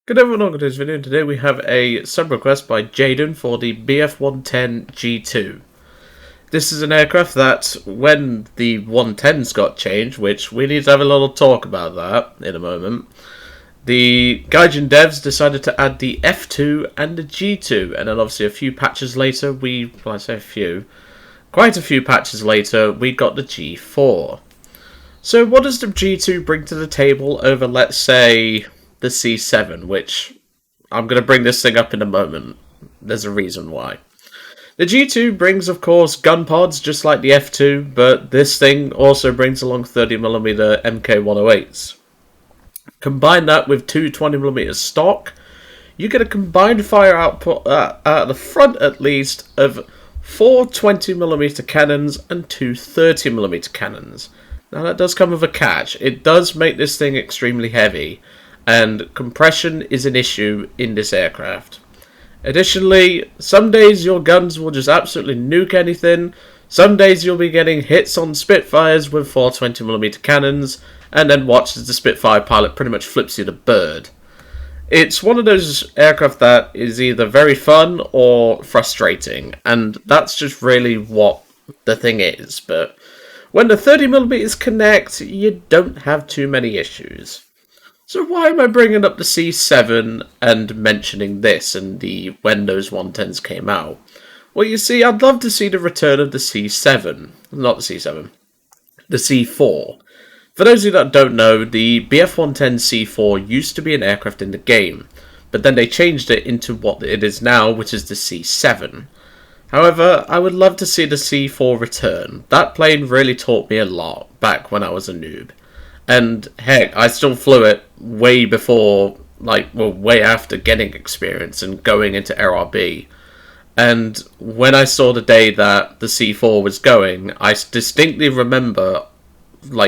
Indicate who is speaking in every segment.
Speaker 1: Good everyone, welcome to this video. Today we have a sub request by Jayden for the BF-110 G-2. This is an aircraft that, when the 110s got changed, which we need to have a little talk about that in a moment, the Gaijin devs decided to add the F2 and the G2, and then obviously a few patches later, quite a few patches later, we got the G4. So what does the G2 bring to the table over, let's say, the C7, which I'm going to bring this thing up in a moment. There's a reason why. The G2 brings, of course, gun pods, just like the F2, but this thing also brings along 30mm MK108s. Combine that with two 20mm stock, you get a combined fire output at the front, at least, of four 20mm cannons and two 30mm cannons. Now that does come with a catch. It does make this thing extremely heavy, and compression is an issue in this aircraft. Additionally, some days your guns will just absolutely nuke anything. Some days you'll be getting hits on Spitfires with four 20mm cannons, and then watch as the Spitfire pilot pretty much flips you the bird. It's one of those aircraft that is either very fun or frustrating, and that's just really what the thing is. But when the 30mm connect, you don't have too many issues. So why am I bringing up the C7 and mentioning this and when those 110s came out? Well, you see, I'd love to see the return of the C7. Not the C7. The C4. For those of you that don't know, the BF-110 C4 used to be an aircraft in the game, but then they changed it into what it is now, which is the C7. However, I would love to see the C4 return. That plane really taught me a lot back when I was a noob. And heck, I still flew it way before, way after getting experience and going into RRB. And when I saw the day that the C4 was going, I distinctly remember,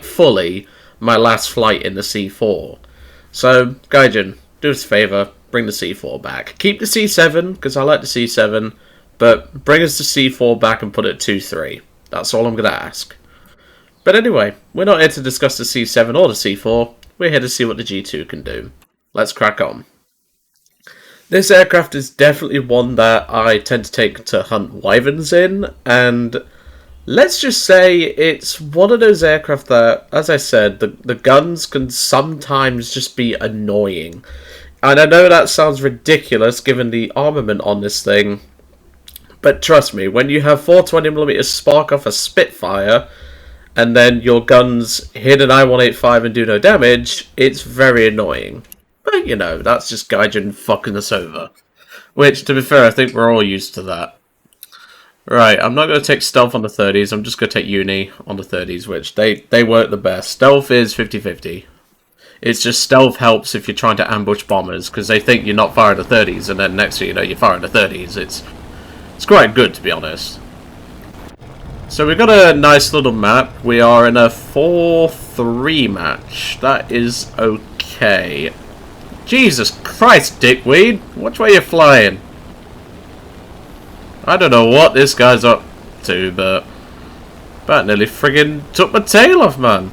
Speaker 1: fully, my last flight in the C4. So, Gaijin, do us a favour, bring the C4 back. Keep the C7, because I like the C7, but bring us the C4 back and put it at 2-3. That's all I'm going to ask. But anyway, we're not here to discuss the C7 or the C4, we're here to see what the G2 can do. Let's crack on. This aircraft is definitely one that I tend to take to hunt wyverns in, and let's just say it's one of those aircraft that, as I said, the guns can sometimes just be annoying. And I know that sounds ridiculous given the armament on this thing, but trust me, when you have 420mm spark off a Spitfire, and then your guns hit an I-185 and do no damage, it's very annoying. But, you know, that's just Gaijin fucking us over. Which, to be fair, I think we're all used to that. Right, I'm not going to take stealth on the 30s, I'm just going to take uni on the 30s, which they work the best. Stealth is 50-50. It's just stealth helps if you're trying to ambush bombers, because they think you're not firing the 30s, and then next thing you know, you're firing the 30s. It's quite good, to be honest. So we've got a nice little map. We are in a 4-3 match. That is okay. Jesus Christ, dickweed. Which way are you flying? I don't know what this guy's up to, but that nearly friggin' took my tail off, man.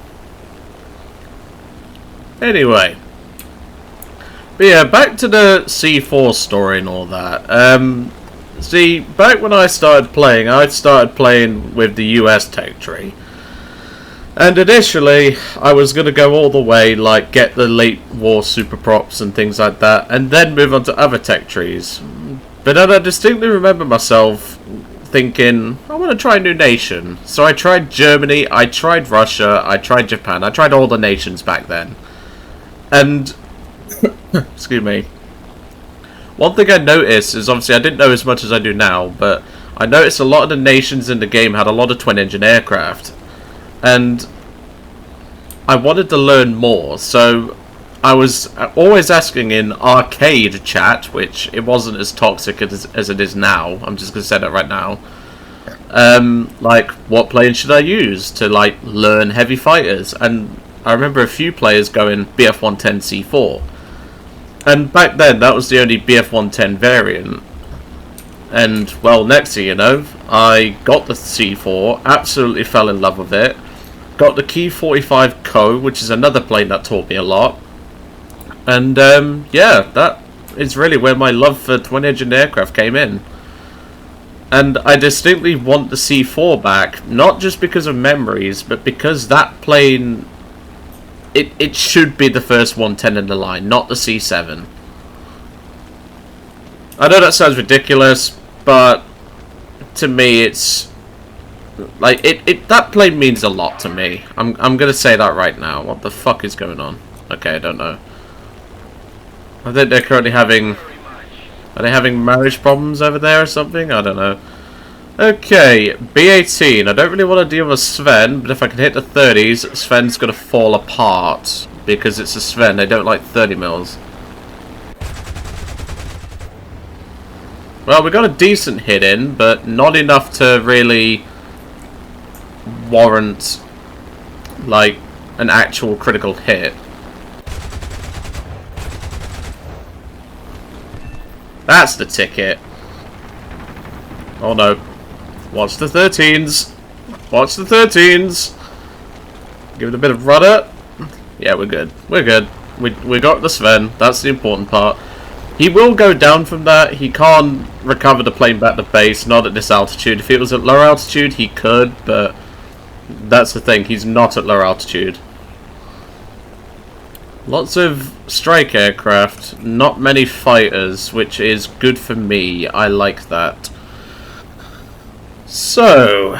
Speaker 1: Anyway. But yeah, back to the C4 story and all that. See, back when I started playing with the US tech tree. And initially, I was going to go all the way, get the late war super props and things like that, and then move on to other tech trees. But then I distinctly remember myself thinking, I want to try a new nation. So I tried Germany, I tried Russia, I tried Japan, I tried all the nations back then. And, excuse me. One thing I noticed is, obviously I didn't know as much as I do now, but I noticed a lot of the nations in the game had a lot of twin-engine aircraft. And I wanted to learn more, so I was always asking in arcade chat, which it wasn't as toxic as it is now, I'm just going to say that right now, what plane should I use to, learn heavy fighters? And I remember a few players going BF-110 C4. And back then, that was the only BF-110 variant. And, well, next thing you know, I got the C4, absolutely fell in love with it. Got the Key 45 Co, which is another plane that taught me a lot. And yeah, that is really where my love for twin-engine aircraft came in. And I distinctly want the C4 back, not just because of memories, but because that plane, it should be the first 110 in the line, not the C7. I know that sounds ridiculous, but to me it's like that plane means a lot to me. I'm gonna say that right now. What the fuck is going on? Okay, I don't know. I think they're currently having... Are they having marriage problems over there or something? I don't know. Okay, B-18. I don't really want to deal with Sven, but if I can hit the 30s, Sven's going to fall apart. Because it's a Sven, they don't like 30 mils. Well, we got a decent hit in, but not enough to really warrant, like, an actual critical hit. That's the ticket. Oh no. Watch the 13s. Watch the 13s. Give it a bit of rudder. Yeah, we're good. We're good. We got the Sven. That's the important part. He will go down from that. He can't recover the plane back to base, not at this altitude. If it was at lower altitude, he could, but that's the thing. He's not at lower altitude. Lots of strike aircraft, not many fighters, which is good for me. I like that. So,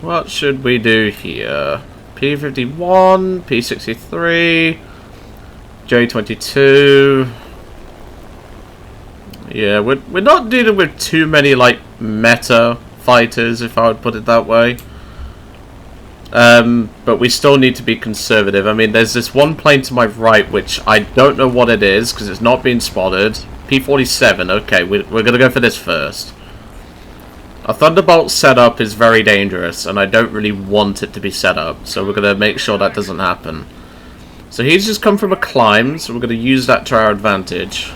Speaker 1: what should we do here? P-51, P-63, J-22. Yeah, we're not dealing with too many, like, meta fighters, if I would put it that way. But we still need to be conservative. I mean, there's this one plane to my right, which I don't know what it is, because it's not being spotted. P-47, okay, we're going to go for this first. A Thunderbolt setup is very dangerous, and I don't really want it to be set up, so we're going to make sure that doesn't happen. So he's just come from a climb, so we're going to use that to our advantage.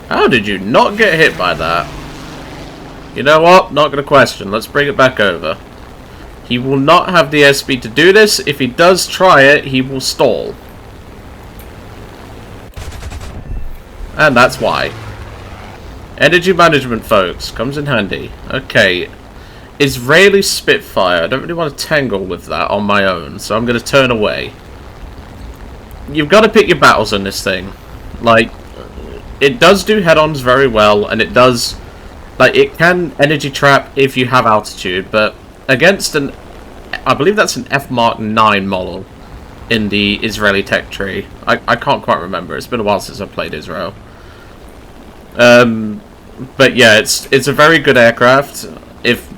Speaker 1: How did you not get hit by that? You know what? Not going to question. Let's bring it back over. He will not have the airspeed to do this. If he does try it, he will stall. And that's why. Energy management, folks. Comes in handy. Okay. Israeli Spitfire. I don't really want to tangle with that on my own, so I'm going to turn away. You've got to pick your battles on this thing. Like, it does do head-ons very well, and it does... Like, it can energy trap if you have altitude, but against an... I believe that's an F Mark 9 model in the Israeli tech tree. I can't quite remember. It's been a while since I've played Israel. But yeah, it's a very good aircraft, if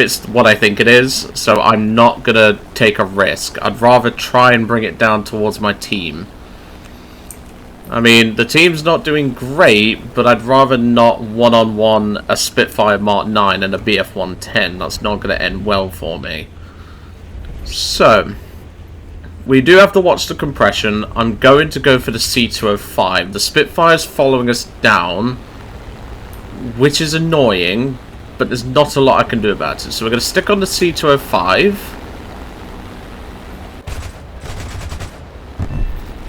Speaker 1: it's what I think it is, so I'm not going to take a risk. I'd rather try and bring it down towards my team. I mean, the team's not doing great, but I'd rather not one-on-one a Spitfire Mark 9 and a BF-110. That's not going to end well for me. So, we do have to watch the compression. I'm going to go for the C205. The Spitfire's following us down, which is annoying, but there's not a lot I can do about it. So we're going to stick on the C205.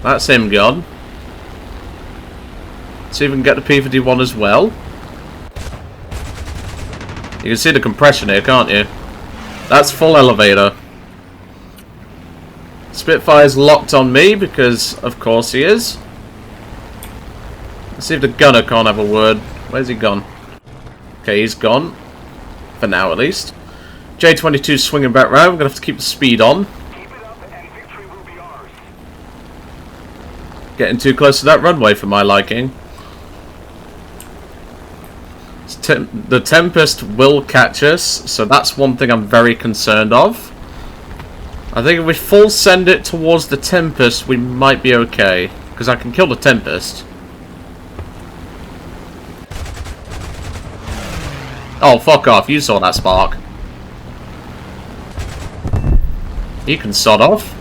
Speaker 1: That's him gone. See if we can get the P-51 as well. You can see the compression here, can't you? That's full elevator. Spitfire's locked on me because, of course, he is. Let's see if the gunner can't have a word. Where's he gone? Okay, he's gone. For now, at least. J-22 swinging back round. We're going to have to keep the speed on. Getting too close to that runway for my liking. The Tempest will catch us, so that's one thing I'm very concerned of. I think if we full send it towards the Tempest, we might be okay. Because I can kill the Tempest. Oh, fuck off. You saw that spark. He can sod off.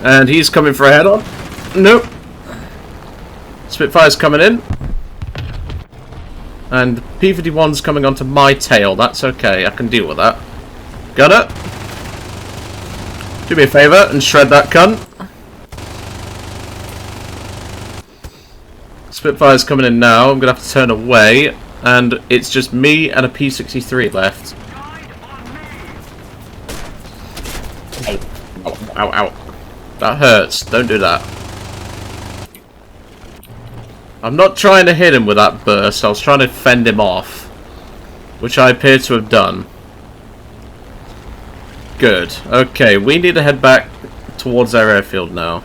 Speaker 1: And he's coming for a head-on. Nope. Spitfire's coming in. And P-51's coming onto my tail. That's okay. I can deal with that. Got it. Do me a favour and shred that cunt. Spitfire's coming in now. I'm going to have to turn away. And it's just me and a P-63 left. Ow, ow, ow. That hurts. Don't do that. I'm not trying to hit him with that burst. I was trying to fend him off. Which I appear to have done. Good. Okay, we need to head back towards our airfield now.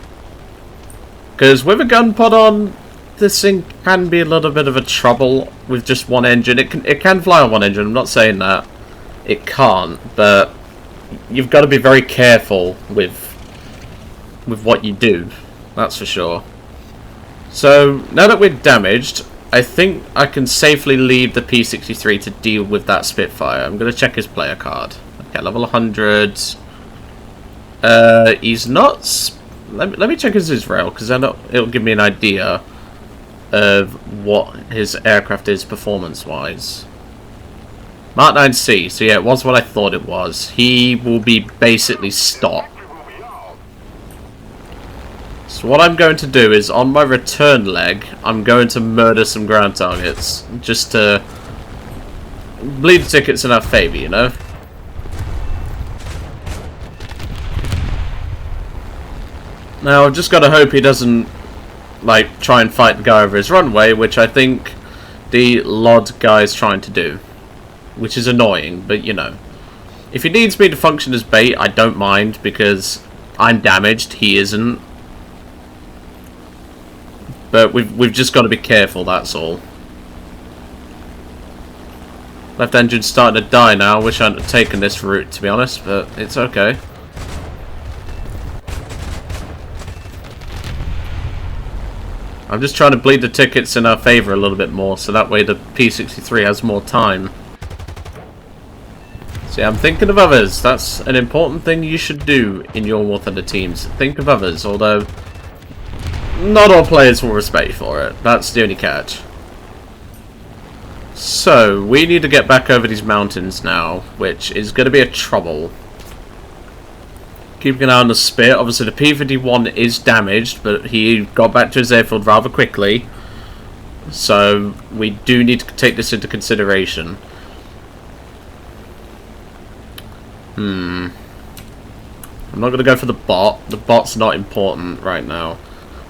Speaker 1: Because with a gun pod on, this thing can be a little bit of a trouble with just one engine. It can fly on one engine, I'm not saying that. It can't, but you've got to be very careful with what you do. That's for sure. So, now that we're damaged, I think I can safely leave the P-63 to deal with that Spitfire. I'm going to check his player card. Okay, level 100. He's not... Let me check his Israel, because then it'll give me an idea of what his aircraft is performance-wise. Mark 9C. So yeah, it was what I thought it was. He will be basically stock. So what I'm going to do is, on my return leg, I'm going to murder some ground targets. Just to bleed the tickets in our favour, you know? Now, I've just got to hope he doesn't, like, try and fight the guy over his runway, which I think the LOD guy's trying to do. Which is annoying, but, you know. If he needs me to function as bait, I don't mind, because I'm damaged, he isn't. But we've just got to be careful, that's all. Left engine's starting to die now. I wish I hadn't taken this route, to be honest, but it's okay. I'm just trying to bleed the tickets in our favour a little bit more, so that way the P-63 has more time. See, I'm thinking of others. That's an important thing you should do in your War Thunder teams. Think of others, although not all players will respect you for it. That's the only catch. So, we need to get back over these mountains now, which is going to be a trouble. Keeping an eye on the Spit. Obviously, the P-51 is damaged, but he got back to his airfield rather quickly. So, we do need to take this into consideration. I'm not going to go for the bot. The bot's not important right now.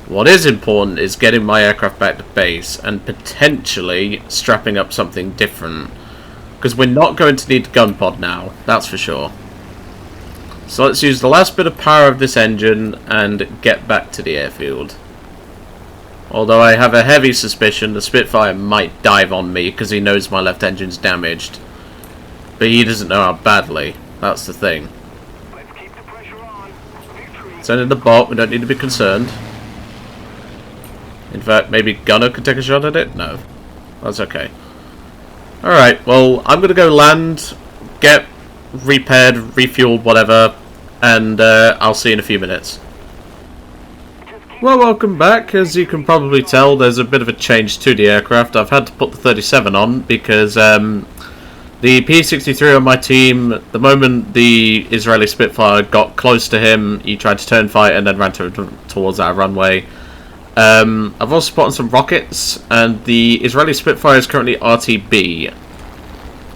Speaker 1: What is important is getting my aircraft back to base and potentially strapping up something different. Because we're not going to need the gun pod now, that's for sure. So let's use the last bit of power of this engine and get back to the airfield. Although I have a heavy suspicion the Spitfire might dive on me because he knows my left engine's damaged. But he doesn't know how badly. That's the thing. Sending the bot, we don't need to be concerned. In fact, maybe Gunner could take a shot at it? No. That's okay. Alright, well, I'm going to go land, get repaired, refueled, whatever, and I'll see you in a few minutes. Well, welcome back. As you can probably tell, there's a bit of a change to the aircraft. I've had to put the 37 on because the P-63 on my team, the moment the Israeli Spitfire got close to him, he tried to turn fight and then ran towards our runway. I've also spotted some rockets, and the Israeli Spitfire is currently RTB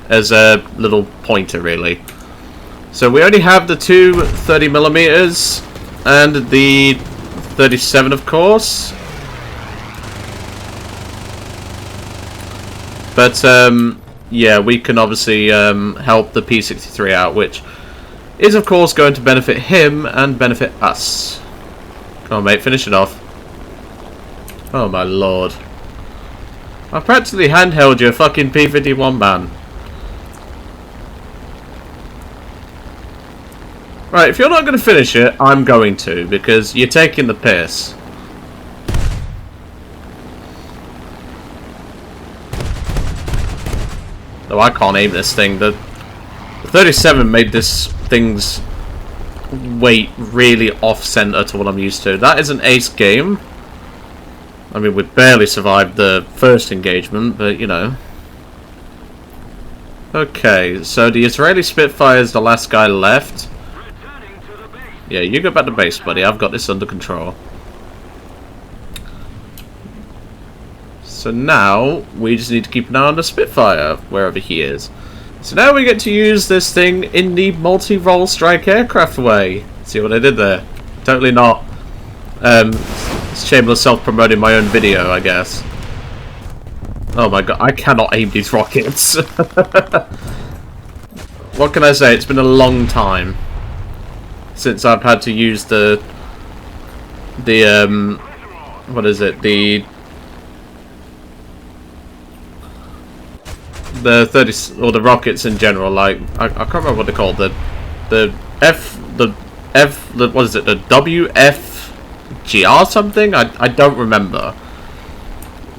Speaker 1: as a little pointer, really. So we only have the two 30mm and the 37, of course. But yeah, we can obviously help the P-63 out, which is of course going to benefit him and benefit us. Come on, mate, finish it off. Oh my lord. I practically handheld your fucking P-51, man. Right, if you're not going to finish it, I'm going to, because you're taking the piss. No, I can't aim this thing. The 37 made this thing's weight really off-center to what I'm used to. That is an ace game. I mean, we barely survived the first engagement, but, you know. Okay, so the Israeli Spitfire is the last guy left. Yeah, you go back to base, buddy. I've got this under control. So now, we just need to keep an eye on the Spitfire, wherever he is. So now we get to use this thing in the multi-role strike aircraft way. See what I did there? Totally not. It's shameless self-promoting my own video, I guess. Oh my god, I cannot aim these rockets. What can I say? It's been a long time since I've had to use the what is it? The 30 or the rockets in general. Like I can't remember what they're called. The what is it? The WFGR something? I don't remember.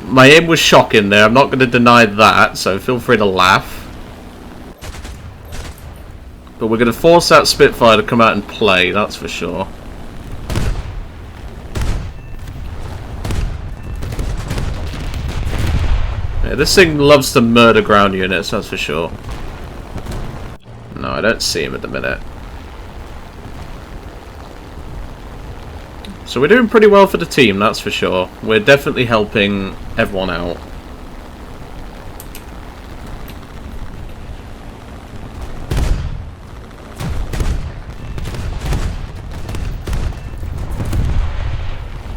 Speaker 1: My aim was shocking there. I'm not going to deny that. So feel free to laugh. But we're going to force that Spitfire to come out and play, that's for sure. Yeah, this thing loves to murder ground units, that's for sure. No, I don't see him at the minute. So we're doing pretty well for the team, that's for sure. We're definitely helping everyone out.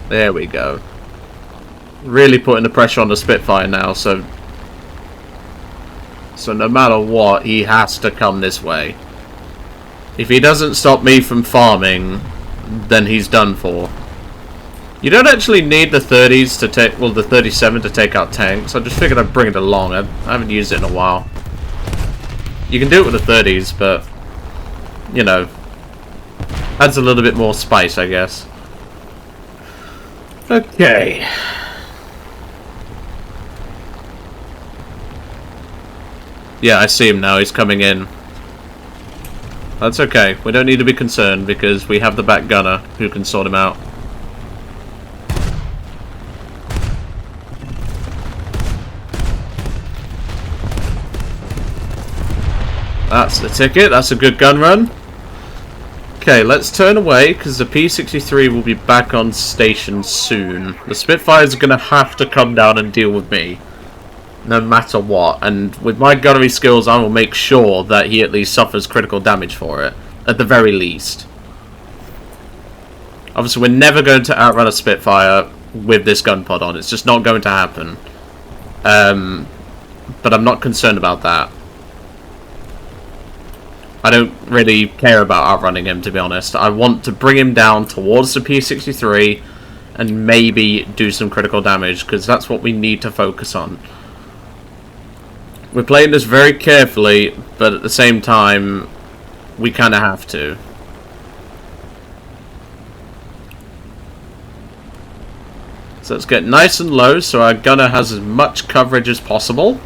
Speaker 1: There we go. Really putting the pressure on the Spitfire now, so no matter what, he has to come this way. If he doesn't stop me from farming, then he's done for. You don't actually need the 30s to take, well, the 37 to take out tanks. I just figured I'd bring it along. I haven't used it in a while. You can do it with the 30s, but, you know, adds a little bit more spice, I guess. Okay. Yeah, I see him now. He's coming in. That's okay. We don't need to be concerned because we have the back gunner who can sort him out. That's the ticket. That's a good gun run. Okay, let's turn away because the P-63 will be back on station soon. The Spitfires are going to have to come down and deal with me, no matter what. And with my gunnery skills, I will make sure that he at least suffers critical damage for it, at the very least. Obviously, we're never going to outrun a Spitfire with this gun pod on. It's just not going to happen. But I'm not concerned about that. I don't really care about outrunning him, to be honest. I want to bring him down towards the P-63 and maybe do some critical damage, because that's what we need to focus on. We're playing this very carefully, but at the same time, we kind of have to. So let's get nice and low so our gunner has as much coverage as possible.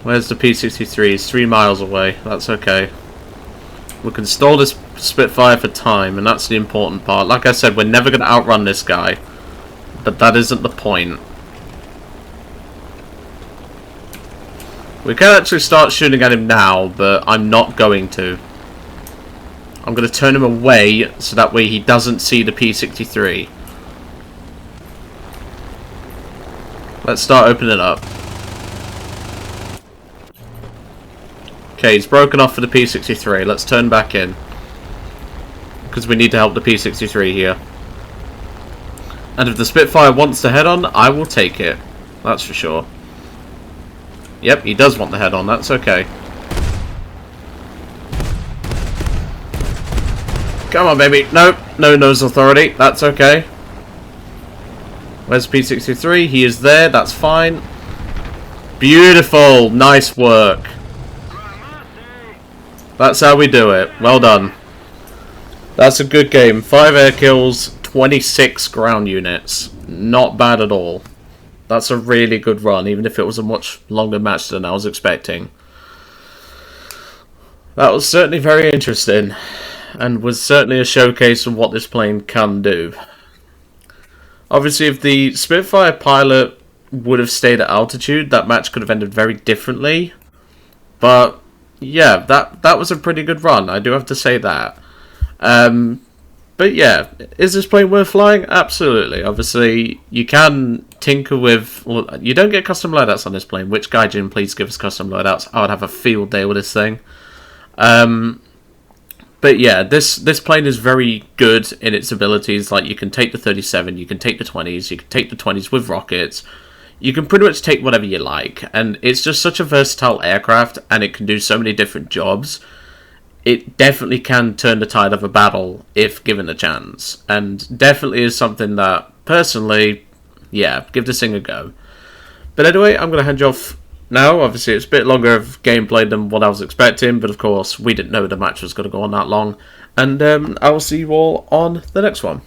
Speaker 1: Where's the P-63? He's 3 miles away. That's okay. We can stall this Spitfire for time, and that's the important part. Like I said, we're never going to outrun this guy. But that isn't the point. We can actually start shooting at him now, but I'm not going to. I'm going to turn him away, so that way he doesn't see the P-63. Let's start opening it up. Okay, he's broken off for the P-63. Let's turn back in. Because we need to help the P-63 here. And if the Spitfire wants the head-on, I will take it. That's for sure. Yep, he does want the head-on. That's okay. Come on, baby. Nope. No nose authority. That's okay. Where's P-63? He is there. That's fine. Beautiful. Nice work. That's how we do it. Well done. That's a good game. 5 air kills, 26 ground units. Not bad at all. That's a really good run, even if it was a much longer match than I was expecting. That was certainly very interesting, and was certainly a showcase of what this plane can do. Obviously, if the Spitfire pilot would have stayed at altitude, that match could have ended very differently. But yeah, that was a pretty good run. I do have to say that. But yeah, is this plane worth flying? Absolutely. Obviously, you can tinker with... Well, you don't get custom loadouts on this plane. Which Gaijin, please give us custom loadouts. I would have a field day with this thing. But yeah, this plane is very good in its abilities. Like, you can take the 37, you can take the 20s, you can take the 20s with rockets. You can pretty much take whatever you like. And it's just such a versatile aircraft, and it can do so many different jobs. It definitely can turn the tide of a battle if given a chance. And definitely is something that, personally, yeah, give this thing a go. But anyway, I'm going to hand you off now. Obviously, it's a bit longer of gameplay than what I was expecting. But of course, we didn't know the match was going to go on that long. And I will see you all on the next one.